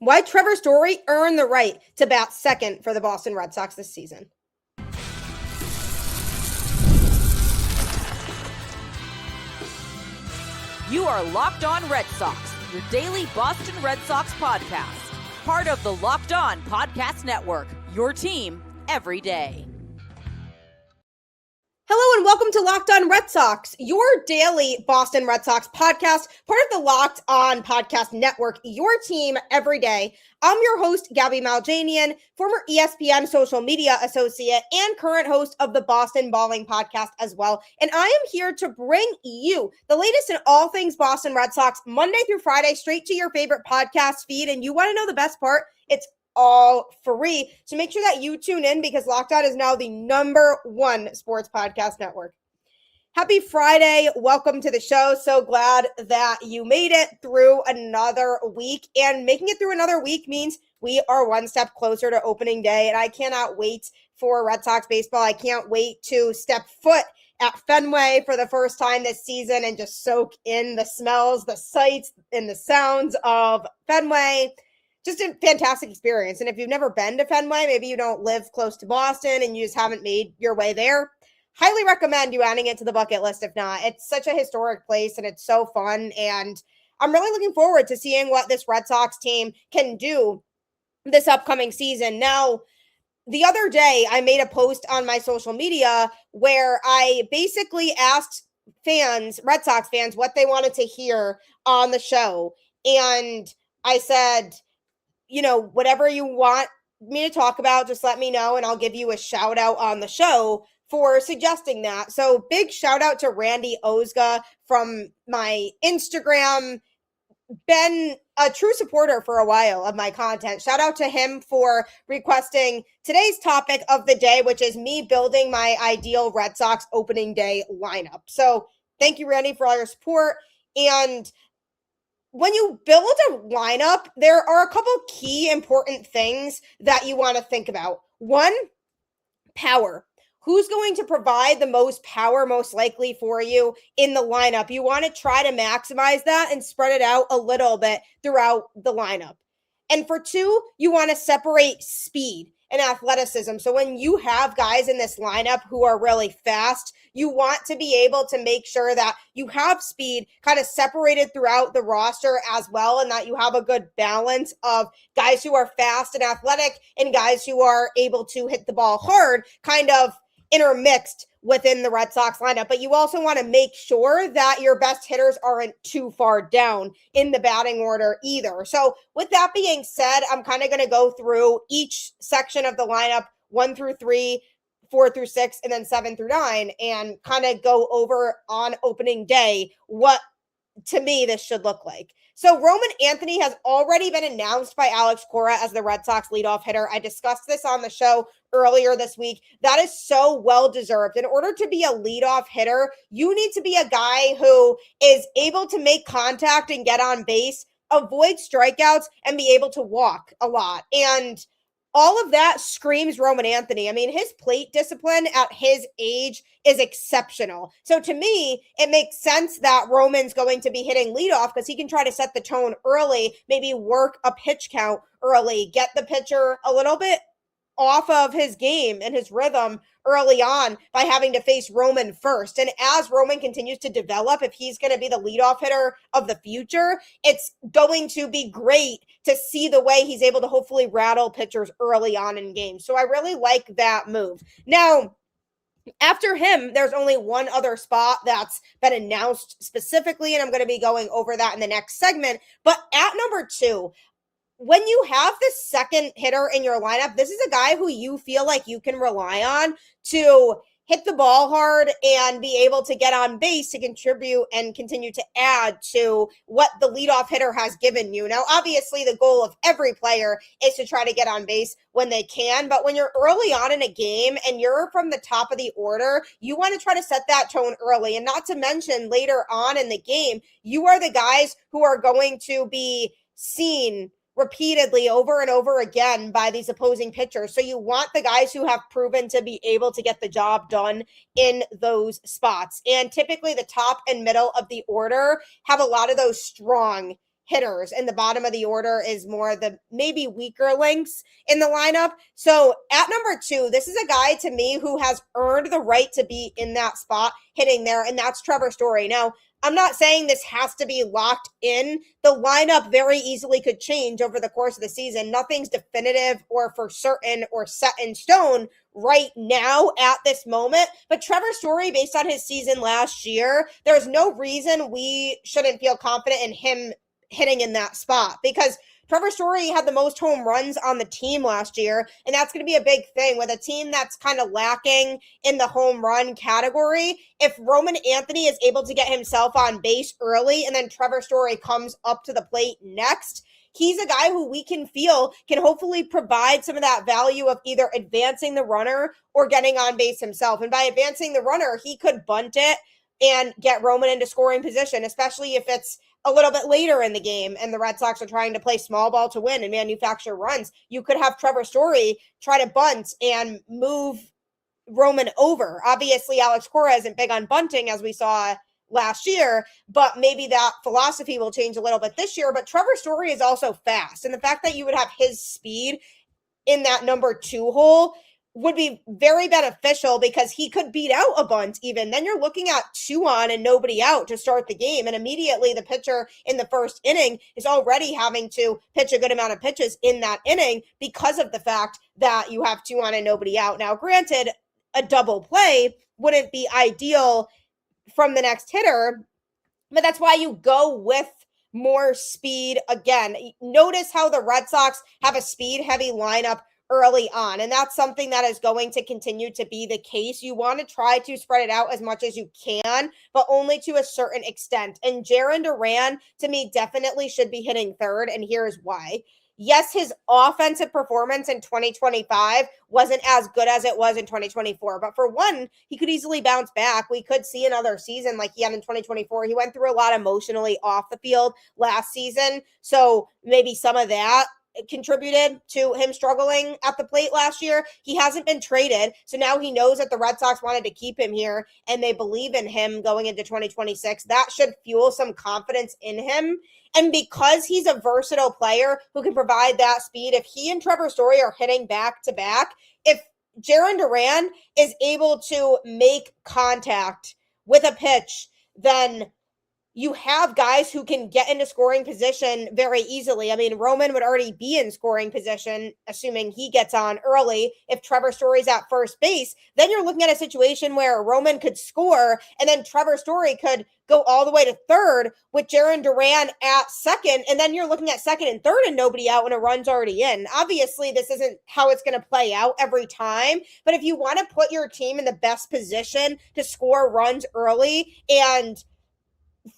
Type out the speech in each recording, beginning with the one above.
Why Trevor Story earned the right to bat second for the Boston Red Sox this season. You are Locked On Red Sox, your daily Boston Red Sox podcast. Part of the Locked On Podcast Network, your team every day. Hello and welcome to Locked On Red Sox, your daily Boston Red Sox podcast, part of the Locked On Podcast Network, your team every day. I'm your host, Gabby Maljanian, former ESPN social media associate and current host of the Boston Balling podcast as well. And I am here to bring you the latest in all things Boston Red Sox, Monday through Friday, straight to your favorite podcast feed. And you want to know the best part? It's all free. So make sure that you tune in because Locked On is now the #1 sports podcast network. Happy Friday. Welcome to the show. So glad that you made it through another week. And making it through another week means we are one step closer to opening day. And I cannot wait for Red Sox baseball. I can't wait to step foot at Fenway for the first time this season and just soak in the smells, the sights, and the sounds of Fenway. Just a fantastic experience. And if you've never been to Fenway, maybe you don't live close to Boston and you just haven't made your way there, highly recommend you adding it to the bucket list. If not, it's such a historic place and it's so fun. And I'm really looking forward to seeing what this Red Sox team can do this upcoming season. Now, the other day, I made a post on my social media where I basically asked fans, Red Sox fans, what they wanted to hear on the show. And I said, you know, whatever you want me to talk about, just let me know and I'll give you a shout out on the show for suggesting that. So big shout out to Randy Ozga from my Instagram, been a true supporter for a while of my content. Shout out to him for requesting today's topic of the day, which is me building my ideal Red Sox opening day lineup. So thank you, Randy, for all your support. And when you build a lineup, there are a couple key important things that you want to think about. One, power. Who's going to provide the most power most likely for you in the lineup? You want to try to maximize that and spread it out a little bit throughout the lineup. And for two, you want to separate speed and athleticism. So when you have guys in this lineup who are really fast, you want to be able to make sure that you have speed kind of separated throughout the roster as well, and that you have a good balance of guys who are fast and athletic and guys who are able to hit the ball hard kind of intermixed within the Red Sox lineup. But you also want to make sure that your best hitters aren't too far down in the batting order either. So with that being said, I'm kind of going to go through each section of the lineup, 1 through 3, 4 through 6, and then 7 through 9, and kind of go over on opening day what, to me, this should look like. So Roman Anthony has already been announced by Alex Cora as the Red Sox leadoff hitter. I discussed this on the show earlier this week. That is so well-deserved. In order to be a leadoff hitter, you need to be a guy who is able to make contact and get on base, avoid strikeouts, and be able to walk a lot. And all of that screams Roman Anthony. I mean, his plate discipline at his age is exceptional. So to me, it makes sense that Roman's going to be hitting leadoff because he can try to set the tone early, maybe work a pitch count early, get the pitcher a little bit off of his game and his rhythm early on by having to face Roman first. And as Roman continues to develop, if he's going to be the leadoff hitter of the future, it's going to be great to see the way he's able to hopefully rattle pitchers early on in games. So I really like that move. Now, after him, there's only one other spot that's been announced specifically, and I'm going to be going over that in the next segment. But at number 2, when you have the second hitter in your lineup, this is a guy who you feel like you can rely on to hit the ball hard and be able to get on base to contribute and continue to add to what the leadoff hitter has given you. Now, obviously, the goal of every player is to try to get on base when they can, but when you're early on in a game and you're from the top of the order, you want to try to set that tone early. And not to mention later on in the game, you are the guys who are going to be seen repeatedly over and over again by these opposing pitchers. So you want the guys who have proven to be able to get the job done in those spots. And typically the top and middle of the order have a lot of those strong hitters, and the bottom of the order is more the maybe weaker links in the lineup. So at number 2, this is a guy to me who has earned the right to be in that spot hitting there, and that's Trevor Story. Now, I'm not saying this has to be locked in. The lineup very easily could change over the course of the season. Nothing's definitive or for certain or set in stone right now at this moment. But Trevor Story, based on his season last year, there's no reason we shouldn't feel confident in him hitting in that spot, because Trevor Story had the most home runs on the team last year, and that's going to be a big thing with a team that's kind of lacking in the home run category. If Roman Anthony is able to get himself on base early and then Trevor Story comes up to the plate next, he's a guy who we can feel can hopefully provide some of that value of either advancing the runner or getting on base himself. And by advancing the runner, he could bunt it and get Roman into scoring position, especially if it's a little bit later in the game and the Red Sox are trying to play small ball to win and manufacture runs. You could have Trevor Story try to bunt and move Roman over. Obviously, Alex Cora isn't big on bunting, as we saw last year, but maybe that philosophy will change a little bit this year. But Trevor Story is also fast, and the fact that you would have his speed in that number 2 hole would be very beneficial, because he could beat out a bunt even. Then you're looking at 2 on and nobody out to start the game. And immediately the pitcher in the first inning is already having to pitch a good amount of pitches in that inning because of the fact that you have 2 on and nobody out. Now, granted, a double play wouldn't be ideal from the next hitter, but that's why you go with more speed. Again, notice how the Red Sox have a speed-heavy lineup early on, and that's something that is going to continue to be the case. You want to try to spread it out as much as you can, but only to a certain extent. And Jarren Duran, to me, definitely should be hitting third, and here's why. Yes, his offensive performance in 2025 wasn't as good as it was in 2024. But for one, he could easily bounce back. We could see another season like he had in 2024. He went through a lot emotionally off the field last season. So maybe some of that contributed to him struggling at the plate last year. He hasn't been traded, so now he knows that the Red Sox wanted to keep him here and they believe in him going into 2026. That should fuel some confidence in him. And because he's a versatile player who can provide that speed, if he and Trevor Story are hitting back to back, if Jarren Duran is able to make contact with a pitch, then you have guys who can get into scoring position very easily. I mean, Roman would already be in scoring position, assuming he gets on early. If Trevor Story's at first base, then you're looking at a situation where Roman could score, and then Trevor Story could go all the way to third with Jarren Duran at second, and then you're looking at second and third and nobody out when a run's already in. Obviously, this isn't how it's going to play out every time, but if you want to put your team in the best position to score runs early and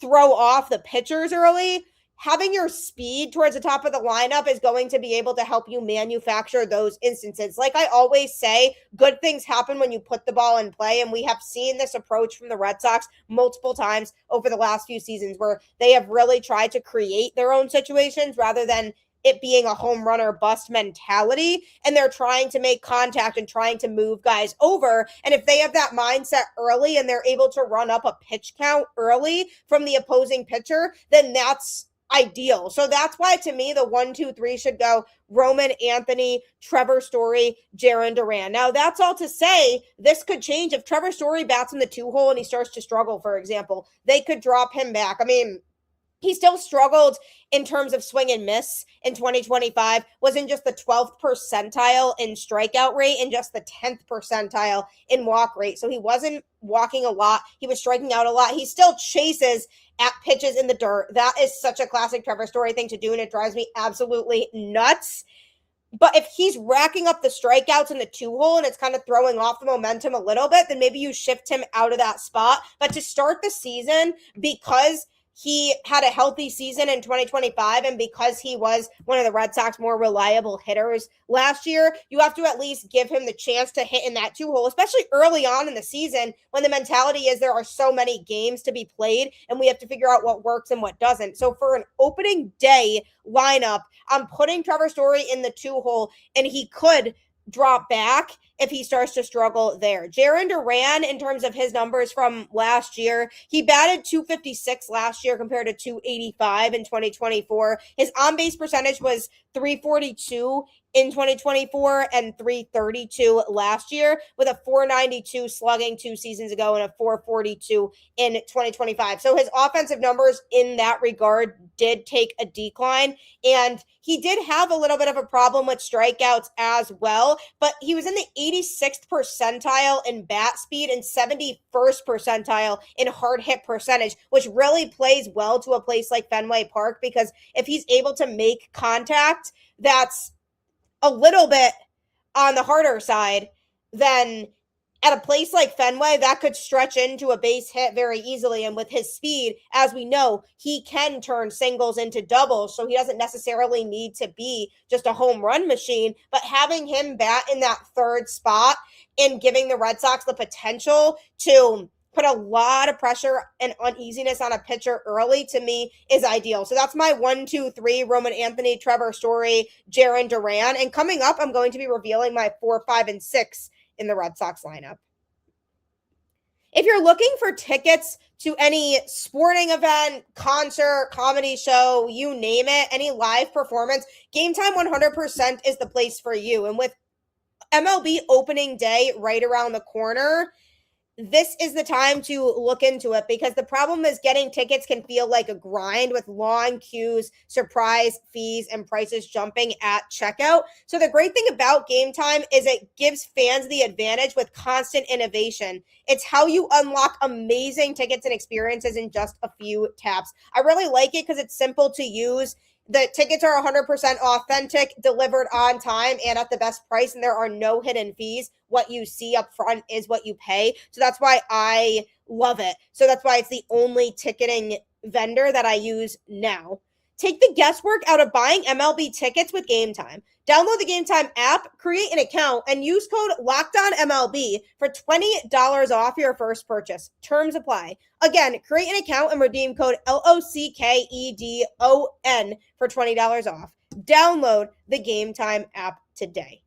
throw off the pitchers early, having your speed towards the top of the lineup is going to be able to help you manufacture those instances. Like I always say, good things happen when you put the ball in play, and we have seen this approach from the Red Sox multiple times over the last few seasons where they have really tried to create their own situations rather than it being a home run or bust mentality, and they're trying to make contact and trying to move guys over. And if they have that mindset early and they're able to run up a pitch count early from the opposing pitcher, then that's ideal. So that's why, to me, the 1, 2, 3 should go Roman Anthony, Trevor Story, Jarren Duran. Now, that's all to say this could change. If Trevor Story bats in the 2 hole and he starts to struggle, for example, they could drop him back. I mean, he still struggled in terms of swing and miss in 2025, was in just the 12th percentile in strikeout rate and just the 10th percentile in walk rate. So he wasn't walking a lot. He was striking out a lot. He still chases at pitches in the dirt. That is such a classic Trevor Story thing to do, and it drives me absolutely nuts. But if he's racking up the strikeouts in the 2 hole and it's kind of throwing off the momentum a little bit, then maybe you shift him out of that spot. But to start the season, because he had a healthy season in 2025, and because he was one of the Red Sox more reliable hitters last year, you have to at least give him the chance to hit in that 2 hole, especially early on in the season when the mentality is there are so many games to be played and we have to figure out what works and what doesn't. So for an opening day lineup, I'm putting Trevor Story in the 2 hole, and he could drop back if he starts to struggle there. Jarren Duran, in terms of his numbers from last year, he batted .256 last year compared to .285 in 2024. His on-base percentage was .342 in 2024 and .332 last year, with a .492 slugging 2 seasons ago and a .442 in 2025. So his offensive numbers in that regard did take a decline, and he did have a little bit of a problem with strikeouts as well, but he was in the 86th percentile in bat speed and 71st percentile in hard hit percentage, which really plays well to a place like Fenway Park, because if he's able to make contact that's a little bit on the harder side, then at a place like Fenway, that could stretch into a base hit very easily. And with his speed, as we know, he can turn singles into doubles. So he doesn't necessarily need to be just a home run machine. But having him bat in that third spot and giving the Red Sox the potential to put a lot of pressure and uneasiness on a pitcher early, to me, is ideal. So that's my 1, 2, 3, Roman Anthony, Trevor Story, Jarren Duran. And coming up, I'm going to be revealing my 4, 5, and 6 in the Red Sox lineup. If you're looking for tickets to any sporting event, concert, comedy show, you name it, any live performance, Game Time 100% is the place for you. And with MLB opening day right around the corner, this is the time to look into it, because the problem is getting tickets can feel like a grind with long queues, surprise fees, and prices jumping at checkout. So the great thing about Game Time is it gives fans the advantage with constant innovation. It's how you unlock amazing tickets and experiences in just a few taps. I really like it because it's simple to use. The tickets are 100% authentic, delivered on time, and at the best price, and there are no hidden fees. What you see up front is what you pay. So that's why I love it. So that's why it's the only ticketing vendor that I use now. Take the guesswork out of buying MLB tickets with Game Time. Download the Game Time app, create an account, and use code LOCKEDONMLB for $20 off your first purchase. Terms apply. Again, create an account and redeem code LOCKEDON for $20 off. Download the Game Time app today.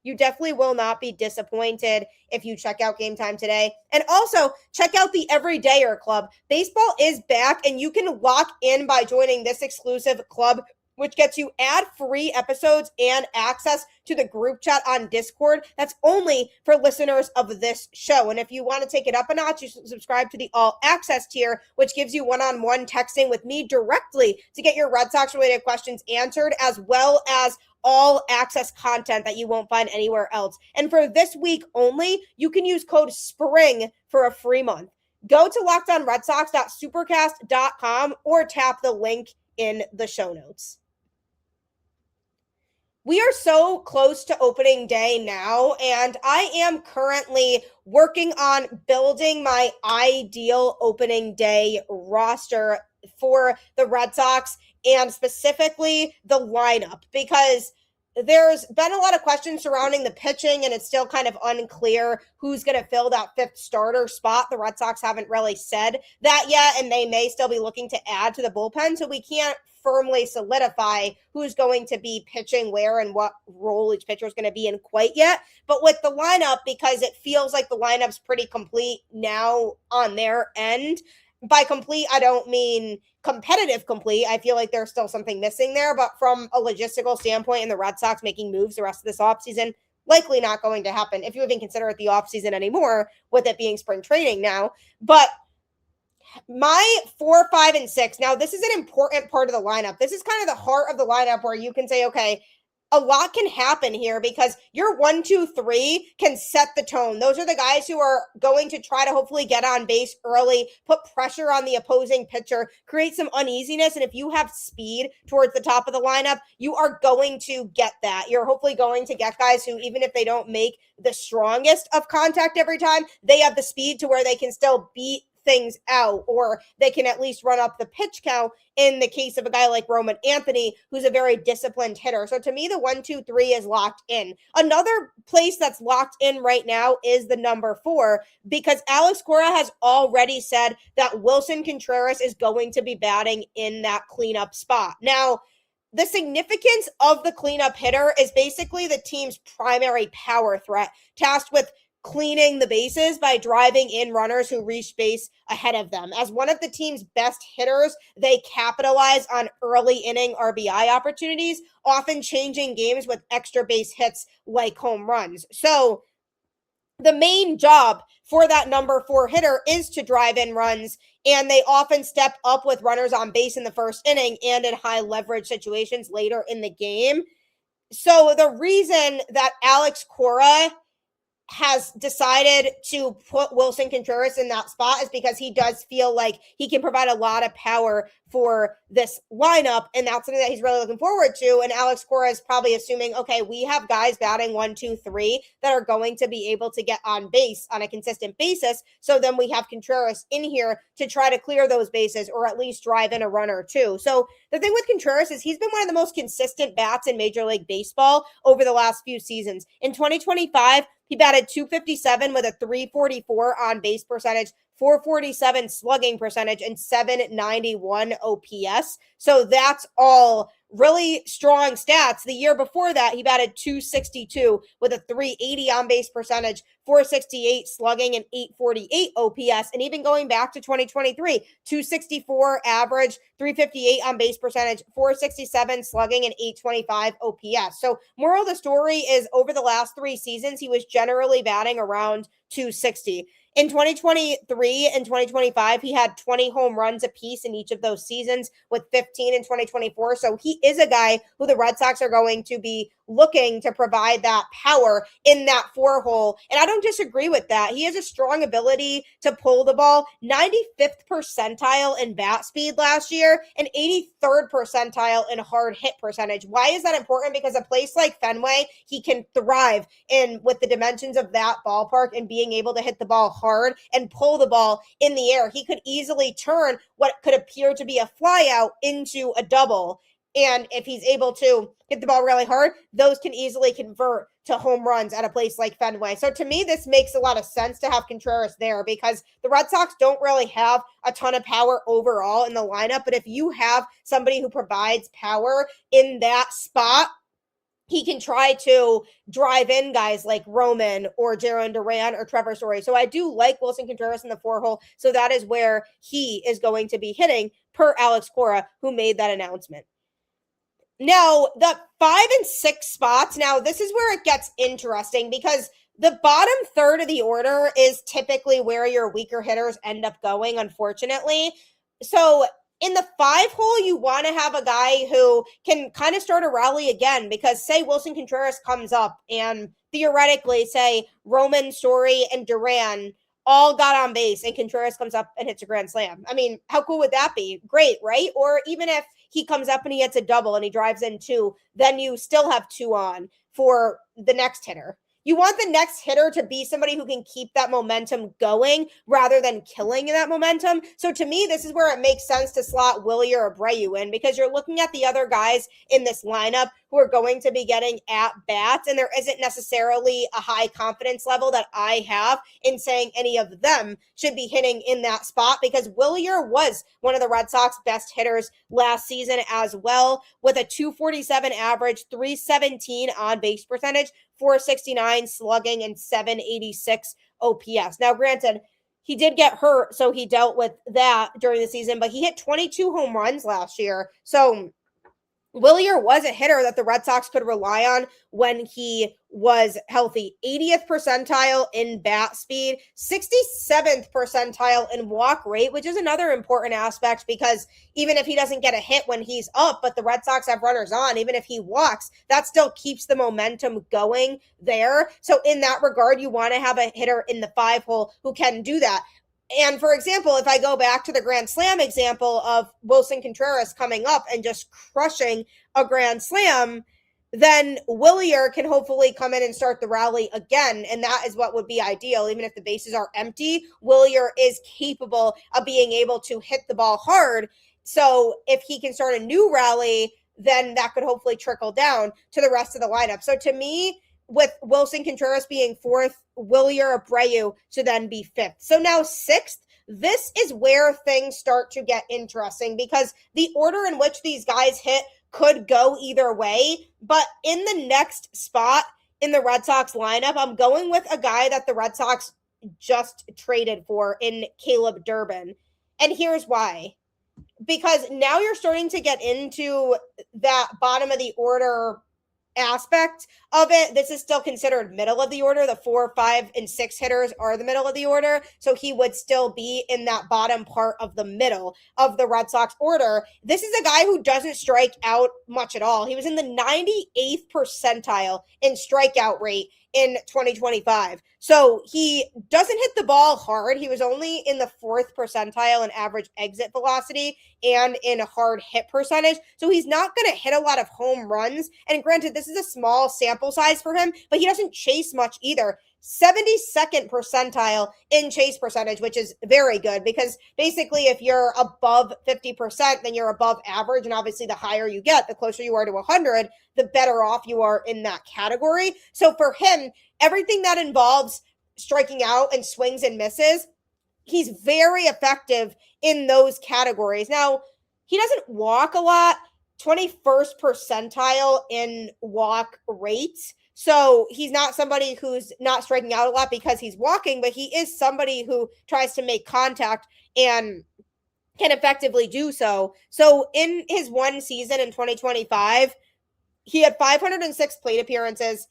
You definitely will not be disappointed if you check out Game Time today. And also, check out the Everydayer Club. Baseball is back, and you can lock in by joining this exclusive club, which gets you ad-free episodes and access to the group chat on Discord. That's only for listeners of this show. And if you want to take it up a notch, you subscribe to the All Access tier, which gives you one-on-one texting with me directly to get your Red Sox-related questions answered, as well as all access content that you won't find anywhere else. And for this week only, you can use code SPRING for a free month. Go to LockedOnRedSox.supercast.com or tap the link in the show notes. We are so close to opening day now, and I am currently working on building my ideal opening day roster for the Red Sox, and specifically the lineup, because there's been a lot of questions surrounding the pitching, and it's still kind of unclear who's going to fill that fifth starter spot. The Red Sox haven't really said that yet, and they may still be looking to add to the bullpen, so we can't firmly solidify who's going to be pitching where and what role each pitcher is going to be in quite yet. But with the lineup, because it feels like the lineup's pretty complete now on their end. By complete, I don't mean competitive complete. I feel like there's still something missing there, but from a logistical standpoint, and the Red Sox making moves the rest of this offseason, likely not going to happen, if you even consider it the offseason anymore, with it being spring training now. But my 4, 5, and 6, now this is an important part of the lineup. This is kind of the heart of the lineup where you can say, okay, a lot can happen here, because your 1, 2, 3 can set the tone. Those are the guys who are going to try to hopefully get on base early, put pressure on the opposing pitcher, create some uneasiness. And if you have speed towards the top of the lineup, you are going to get that. You're hopefully going to get guys who, even if they don't make the strongest of contact every time, they have the speed to where they can still beat things out, or they can at least run up the pitch count in the case of a guy like Roman Anthony, who's a very disciplined hitter. So to me, the 1, 2, 3 is locked in. Another place that's locked in right now is the number 4, because Alex Cora has already said that Willson Contreras is going to be batting in that cleanup spot. Now, the significance of the cleanup hitter is basically the team's primary power threat, tasked with cleaning the bases by driving in runners who reach base ahead of them. As one of the team's best hitters, they capitalize on early inning RBI opportunities, often changing games with extra base hits like home runs. So the main job for that number 4 hitter is to drive in runs, and they often step up with runners on base in the first inning and in high leverage situations later in the game. So the reason that Alex Cora has decided to put Willson Contreras in that spot is because he does feel like he can provide a lot of power for this lineup, and that's something that he's really looking forward to. And Alex Cora is probably assuming, okay, we have guys batting 1, 2, 3 that are going to be able to get on base on a consistent basis. So then we have Contreras in here to try to clear those bases or at least drive in a run or two. So the thing with Contreras is he's been one of the most consistent bats in Major League Baseball over the last few seasons. In 2025, he batted .257 with a .344 on base percentage, .447 slugging percentage, and .791 OPS. So that's all really strong stats. The year before that, he batted .262 with a .380 on base percentage, .468 slugging, and .848 OPS. And even going back to 2023, .264 average, .358 on base percentage, .467 slugging, and .825 OPS. So moral of the story is over the last 3 seasons, he was generally batting around .260. In 2023 and 2025, he had 20 home runs apiece in each of those seasons, with 15 in 2024. So he is a guy who the Red Sox are going to be looking to provide that power in that 4 hole. And I don't disagree with that. He has a strong ability to pull the ball, 95th percentile in bat speed last year and 83rd percentile in hard hit percentage. Why is that important? Because a place like Fenway, he can thrive in with the dimensions of that ballpark and being able to hit the ball hard and pull the ball in the air. He could easily turn what could appear to be a fly out into a double. And if he's able to hit the ball really hard, those can easily convert to home runs at a place like Fenway. So to me, this makes a lot of sense to have Contreras there because the Red Sox don't really have a ton of power overall in the lineup. But if you have somebody who provides power in that spot, he can try to drive in guys like Roman or Jarren Duran or Trevor Story. So I do like Willson Contreras in the 4 hole. So that is where he is going to be hitting per Alex Cora, who made that announcement. Now, the 5 and 6 spots, now this is where it gets interesting because the bottom third of the order is typically where your weaker hitters end up going, unfortunately. So in the 5 hole, you want to have a guy who can kind of start a rally again because say Willson Contreras comes up and theoretically say Roman, Story, and Duran all got on base and Contreras comes up and hits a grand slam. I mean, how cool would that be? Great, right? Or even if he comes up and he hits a double and he drives in 2, then you still have 2 on for the next hitter. You want the next hitter to be somebody who can keep that momentum going rather than killing that momentum. So to me, this is where it makes sense to slot Wilyer Abreu in because you're looking at the other guys in this lineup who are going to be getting at bats, and there isn't necessarily a high confidence level that I have in saying any of them should be hitting in that spot because Wilyer was one of the Red Sox best hitters last season as well with a .247 average, .317 on base percentage, .469 slugging, and .786 OPS. Now, granted, he did get hurt, so he dealt with that during the season, but he hit 22 home runs last year. So Wilyer was a hitter that the Red Sox could rely on when he was healthy. 80th percentile in bat speed, 67th percentile in walk rate, which is another important aspect because even if he doesn't get a hit when he's up, but the Red Sox have runners on, even if he walks, that still keeps the momentum going there. So in that regard, you want to have a hitter in the 5 hole who can do that. And for example, if I go back to the Grand Slam example of Willson Contreras coming up and just crushing a Grand Slam, then Wilyer can hopefully come in and start the rally again. And that is what would be ideal. Even if the bases are empty, Wilyer is capable of being able to hit the ball hard. So if he can start a new rally, then that could hopefully trickle down to the rest of the lineup. So to me, with Willson Contreras being 4th, Wilyer Abreu should then be 5th. So now 6th, this is where things start to get interesting because the order in which these guys hit could go either way. But in the next spot in the Red Sox lineup, I'm going with a guy that the Red Sox just traded for in Caleb Duran. And here's why. Because now you're starting to get into that bottom of the order aspect of it. This is still considered middle of the order. The 4, 5, and 6 hitters are the middle of the order. So he would still be in that bottom part of the middle of the Red Sox order. This is a guy who doesn't strike out much at all. He was in the 98th percentile in strikeout rate in 2025. So he doesn't hit the ball hard. He was only in the 4th percentile in average exit velocity and in hard hit percentage. So he's not going to hit a lot of home runs. And granted, this is a small sample size for him, but he doesn't chase much either. 72nd percentile in chase percentage, which is very good because basically if you're above 50%, then you're above average. And obviously the higher you get, the closer you are to 100, the better off you are in that category. So for him, everything that involves striking out and swings and misses, he's very effective in those categories. Now, he doesn't walk a lot, 21st percentile in walk rate. So he's not somebody who's not striking out a lot because he's walking, but he is somebody who tries to make contact and can effectively do so. So in his one season in 2025, he had 506 plate appearances,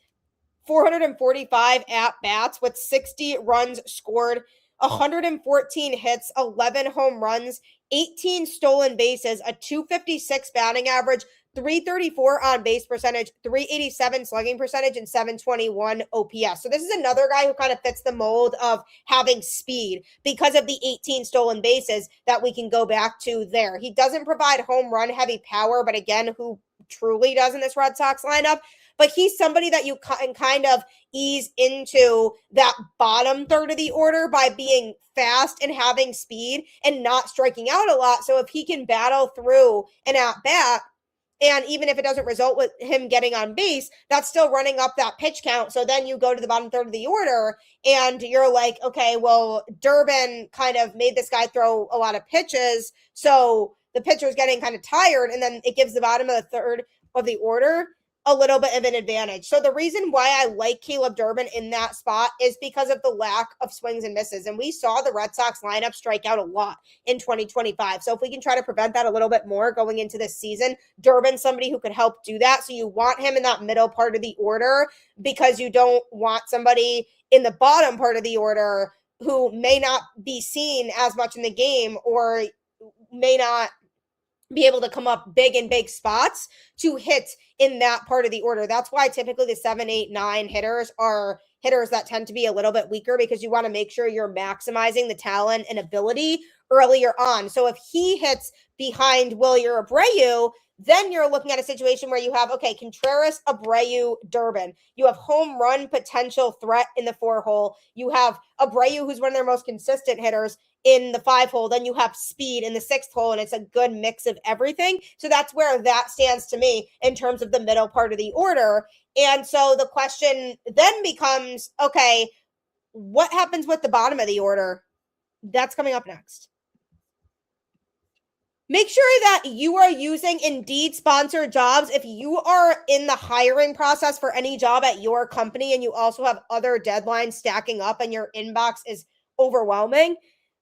445 at-bats with 60 runs scored, 114 hits, 11 home runs, 18 stolen bases, a 256 batting average, 334 on base percentage, 387 slugging percentage, and 721 OPS. So this is another guy who kind of fits the mold of having speed because of the 18 stolen bases that we can go back to there. He doesn't provide home run heavy power, but again, who truly does in this Red Sox lineup? But he's somebody that you can kind of ease into that bottom third of the order by being fast and having speed and not striking out a lot. So if he can battle through an at-bat, and even if it doesn't result with him getting on base, that's still running up that pitch count. So then you go to the bottom third of the order and you're like, okay, well, Duran kind of made this guy throw a lot of pitches. So the pitcher's getting kind of tired. And then it gives the bottom of the third of the order a little bit of an advantage. So the reason why I like Caleb Duran in that spot is because of the lack of swings and misses. And we saw the Red Sox lineup strike out a lot in 2025. So if we can try to prevent that a little bit more going into this season, Duran's somebody who could help do that. So you want him in that middle part of the order because you don't want somebody in the bottom part of the order who may not be seen as much in the game or may not be able to come up big in big spots to hit in that part of the order. That's why typically the 7, 8, 9 hitters are hitters that tend to be a little bit weaker because you want to make sure you're maximizing the talent and ability earlier on. So if he hits behind Wilyer Abreu, then you're looking at a situation where you have, okay, Contreras, Abreu, Duran. You have home run potential threat in the 4-hole. You have Abreu, who's one of their most consistent hitters, in the 5-hole. Then you have speed in the 6th hole, and it's a good mix of everything. So that's where that stands to me in terms of the middle part of the order. And so the question then becomes, okay, what happens with the bottom of the order? That's coming up next. Make sure that you are using Indeed sponsored jobs. If you are in the hiring process for any job at your company and you also have other deadlines stacking up and your inbox is overwhelming,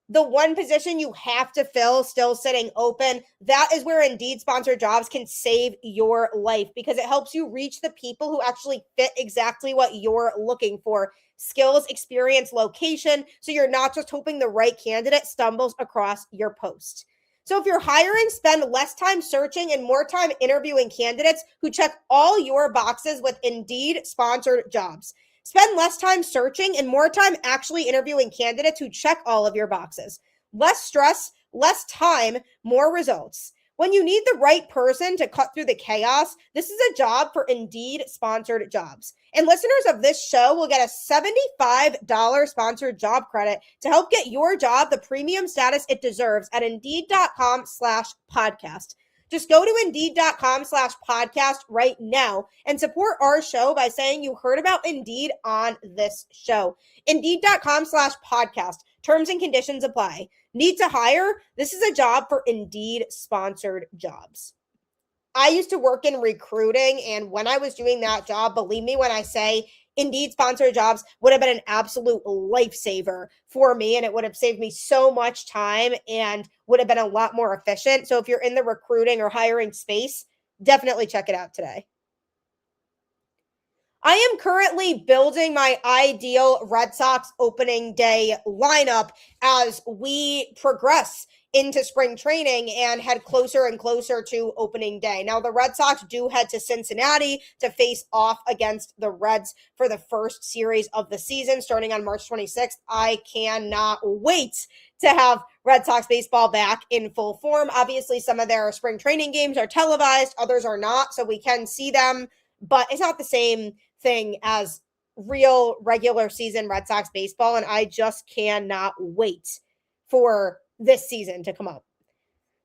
the one position you have to fill still sitting open, that is where Indeed sponsored jobs can save your life because it helps you reach the people who actually fit exactly what you're looking for. Skills, experience, location. So you're not just hoping the right candidate stumbles across your post. So if you're hiring, spend less time searching and more time interviewing candidates who check all your boxes with Indeed sponsored jobs. Spend less time searching and more time actually interviewing candidates who check all of your boxes. Less stress, less time, more results. When you need the right person to cut through the chaos, this is a job for Indeed sponsored jobs. And listeners of this show will get a $75 sponsored job credit to help get your job the premium status it deserves at Indeed.com/podcast. Just go to Indeed.com/podcast right now and support our show by saying you heard about Indeed on this show. Indeed.com/podcast. Terms and conditions apply. Need to hire? This is a job for Indeed sponsored jobs. I used to work in recruiting, and when I was doing that job, believe me when I say Indeed sponsored jobs would have been an absolute lifesaver for me, and it would have saved me so much time and would have been a lot more efficient. So if you're in the recruiting or hiring space, definitely check it out today. I am currently building my ideal Red Sox opening day lineup as we progress into spring training and head closer and closer to opening day. Now, the Red Sox do head to Cincinnati to face off against the Reds for the first series of the season starting on March 26th. I cannot wait to have Red Sox baseball back in full form. Obviously, some of their spring training games are televised, others are not, so we can see them, but it's not the same thing as real regular season Red Sox baseball, and I just cannot wait for this season to come up.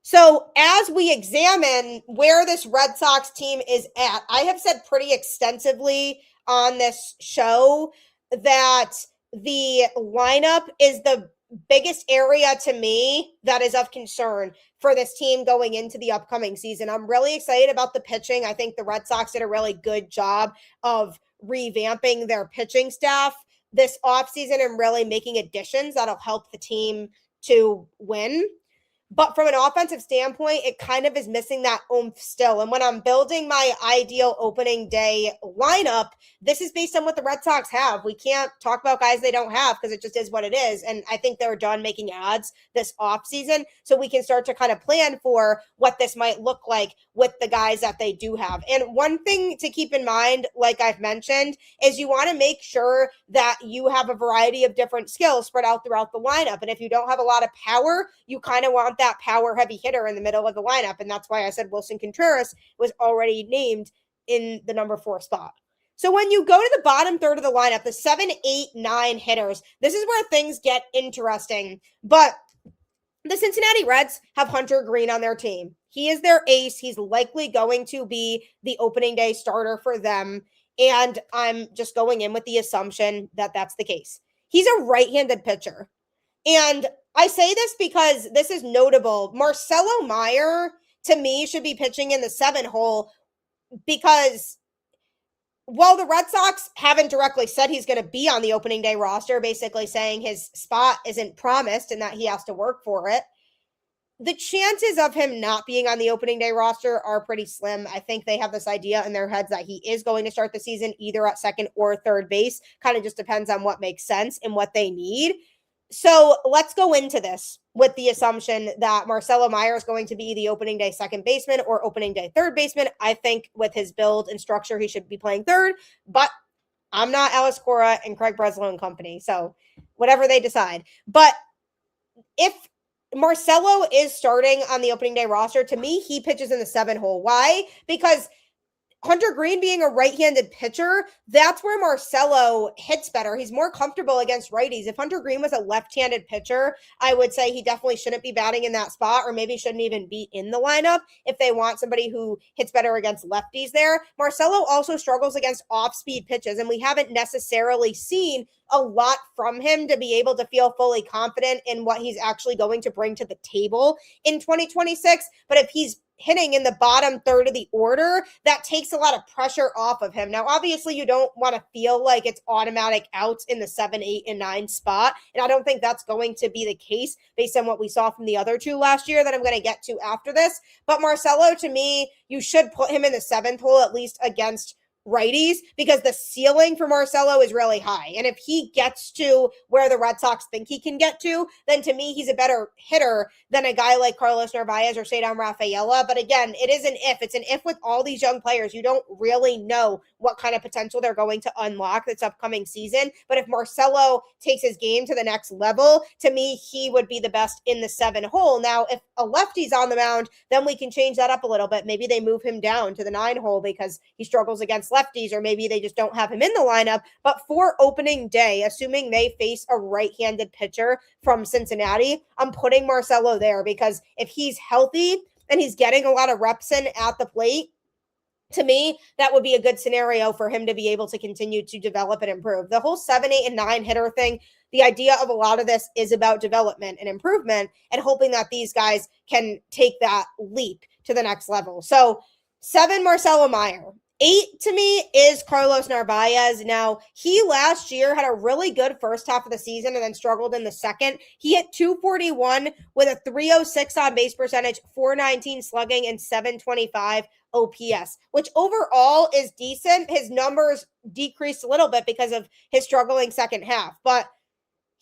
So as we examine where this Red Sox team is at, I have said pretty extensively on this show that the lineup is the biggest area to me that is of concern for this team going into the upcoming season. I'm really excited about the pitching. I think the Red Sox did a really good job of revamping their pitching staff this offseason and really making additions that'll help the team to win. But from an offensive standpoint, it kind of is missing that oomph still. And when I'm building my ideal opening day lineup, this is based on what the Red Sox have. We can't talk about guys they don't have because it just is what it is. And I think they're done making ads this offseason, so we can start to kind of plan for what this might look like with the guys that they do have. And one thing to keep in mind, like I've mentioned, is you want to make sure that you have a variety of different skills spread out throughout the lineup. And if you don't have a lot of power, you kind of want that power heavy hitter in the middle of the lineup. And that's why I said Willson Contreras was already named in the number 4 spot. So when you go to the bottom third of the lineup, the 7, 8, 9 hitters, this is where things get interesting. But the Cincinnati Reds have Hunter Greene on their team. He is their ace. He's likely going to be the opening day starter for them. And I'm just going in with the assumption that that's the case. He's a right-handed pitcher. And I say this because this is notable. Marcelo Meyer, to me, should be pitching in the 7 hole because while the Red Sox haven't directly said he's going to be on the opening day roster, basically saying his spot isn't promised and that he has to work for it, the chances of him not being on the opening day roster are pretty slim. I think they have this idea in their heads that he is going to start the season either at second or third base. Kind of just depends on what makes sense and what they need. So let's go into this with the assumption that Marcelo Meyer is going to be the opening day second baseman or opening day third baseman. I think with his build and structure, he should be playing third, but I'm not Alex Cora and Craig Breslow and company. So whatever they decide. But if Marcelo is starting on the opening day roster, to me, he pitches in the 7 hole. Why? Because Hunter Greene being a right-handed pitcher, that's where Marcelo hits better. He's more comfortable against righties. If Hunter Greene was a left-handed pitcher, I would say he definitely shouldn't be batting in that spot, or maybe shouldn't even be in the lineup if they want somebody who hits better against lefties there. Marcelo also struggles against off-speed pitches, and we haven't necessarily seen a lot from him to be able to feel fully confident in what he's actually going to bring to the table in 2026. But if he's hitting in the bottom third of the order, that takes a lot of pressure off of him. Now, obviously, you don't want to feel like it's automatic outs in the 7, 8, and 9 spot. And I don't think that's going to be the case based on what we saw from the other 2 last year that I'm going to get to after this. But Marcelo, to me, you should put him in the 7th hole, at least against righties, because the ceiling for Marcelo is really high. And if he gets to where the Red Sox think he can get to, then to me, he's a better hitter than a guy like Carlos Narvaez or Ceddanne Rafaela. But again, it is an if. It's an if with all these young players. You don't really know what kind of potential they're going to unlock this upcoming season. But if Marcelo takes his game to the next level, to me, he would be the best in the 7 hole. Now, if a lefty's on the mound, then we can change that up a little bit. Maybe they move him down to the 9 hole because he struggles against lefties, or maybe they just don't have him in the lineup. But for opening day, assuming they face a right-handed pitcher from Cincinnati, I'm putting Marcelo there because if he's healthy and he's getting a lot of reps in at the plate, to me, that would be a good scenario for him to be able to continue to develop and improve. The whole 7, 8, and 9 hitter thing, the idea of a lot of this is about development and improvement and hoping that these guys can take that leap to the next level. So 7, Marcelo Meyer. 8 to me is Carlos Narvaez. Now, he last year had a really good first half of the season and then struggled in the second. He hit .241 with a .306 on base percentage, .419 slugging, and .725 OPS, which overall is decent. His numbers decreased a little bit because of his struggling second half, but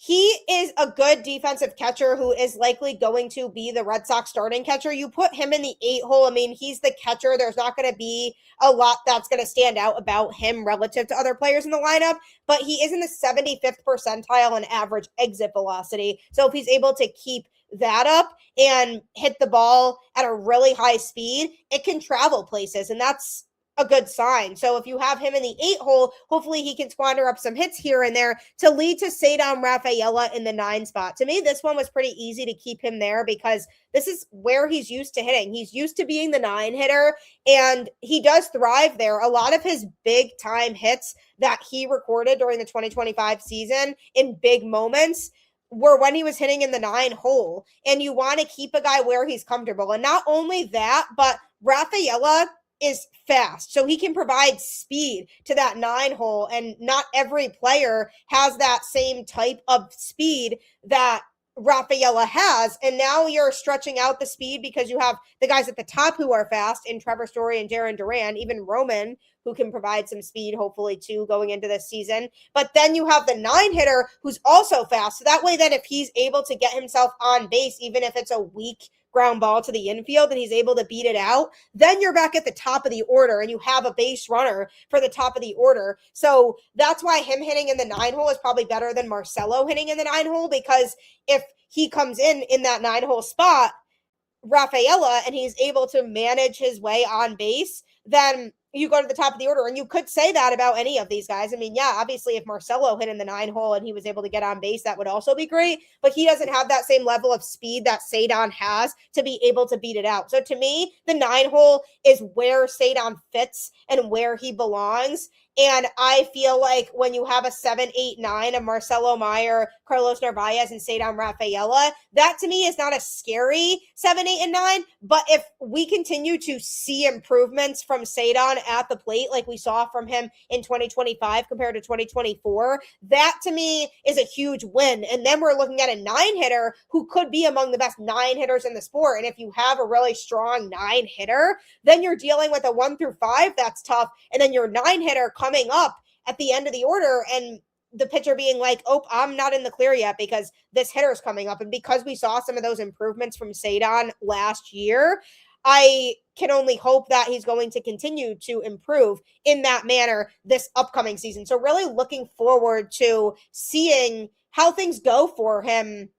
he is a good defensive catcher who is likely going to be the Red Sox starting catcher. You put him in the 8 hole. I mean, he's the catcher. There's not going to be a lot that's going to stand out about him relative to other players in the lineup, but he is in the 75th percentile in average exit velocity. So if he's able to keep that up and hit the ball at a really high speed, it can travel places, and that's a good sign. So if you have him in the 8 hole, hopefully he can squander up some hits here and there to lead to Ceddanne Rafaela in the 9 spot. To me, this one was pretty easy to keep him there because this is where he's used to hitting. He's used to being the 9 hitter, and he does thrive there. A lot of his big time hits that he recorded during the 2025 season in big moments were when he was hitting in the 9 hole. And you want to keep a guy where he's comfortable. And not only that, but Rafaela is fast, so he can provide speed to that 9 hole, and not every player has that same type of speed that Rafaela has. And now you're stretching out the speed because you have the guys at the top who are fast in Trevor Story and Jarren Duran, even Roman, who can provide some speed, hopefully, too, going into this season. But then you have the 9 hitter who's also fast. So that way, then if he's able to get himself on base, even if it's a weak ground ball to the infield and he's able to beat it out, then you're back at the top of the order and you have a base runner for the top of the order. So that's why him hitting in the 9 hole is probably better than Marcelo hitting in the 9 hole, because if he comes in that 9 hole spot, Rafaela, and he's able to manage his way on base, then you go to the top of the order. And you could say that about any of these guys. I mean, yeah, obviously if Marcelo hit in the 9 hole and he was able to get on base, that would also be great, but he doesn't have that same level of speed that Ceddanne has to be able to beat it out. So to me, the 9 hole is where Ceddanne fits and where he belongs. And I feel like when you have a 7, 8, 9 of Marcelo Meyer, Carlos Narvaez, and Ceddanne Rafaela, that to me is not a scary 7, 8, and 9. But if we continue to see improvements from Ceddanne at the plate, like we saw from him in 2025 compared to 2024, that to me is a huge win. And then we're looking at a 9 hitter who could be among the best 9 hitters in the sport. And if you have a really strong 9 hitter, then you're dealing with a 1 through 5 that's tough. And then your 9 hitter coming up at the end of the order and the pitcher being like, oh, I'm not in the clear yet because this hitter's coming up. And because we saw some of those improvements from Ceddanne last year, I can only hope that he's going to continue to improve in that manner this upcoming season. So really looking forward to seeing how things go for him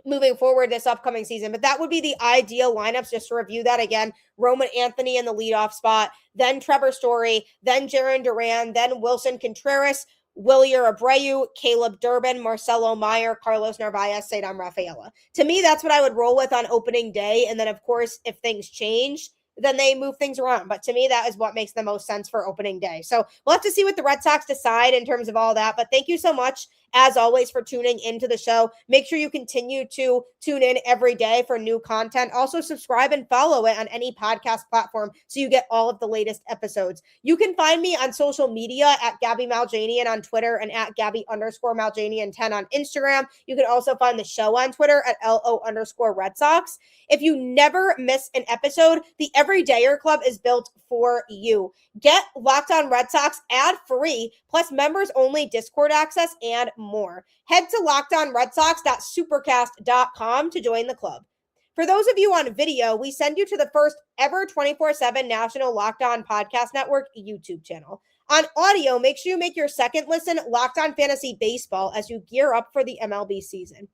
moving forward this upcoming season. But that would be the ideal lineups. Just to review that again: Roman Anthony in the leadoff spot, then Trevor Story, then Jarren Duran, then Willson Contreras, Wilyer Abreu, Caleb Durbin, Marcelo Meyer, Carlos Narvaez, Ceddanne Rafaela. To me, that's what I would roll with on opening day. And then, of course, if things change, then they move things around. But to me, that is what makes the most sense for opening day. So we'll have to see what the Red Sox decide in terms of all that. But thank you so much, as always, for tuning into the show. Make sure you continue to tune in every day for new content. Also, subscribe and follow it on any podcast platform so you get all of the latest episodes. You can find me on social media at Gabby Maljanian on Twitter and at Gabby_Maljanian10 on Instagram. You can also find the show on Twitter at LO_Red Sox. If you never miss an episode, the Everydayer Club is built for you. Get Locked On Red Sox ad-free, plus members-only Discord access and more. Head to LockedOnRedSox.supercast.com to join the club. For those of you on video, we send you to the first ever 24/7 national Locked On Podcast Network YouTube channel. On audio, make sure you make your second listen Locked On Fantasy Baseball as you gear up for the MLB season.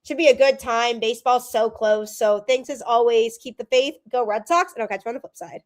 Should be a good time. Baseball's so close. So thanks as always. Keep the faith. Go Red Sox. And I'll catch you on the flip side.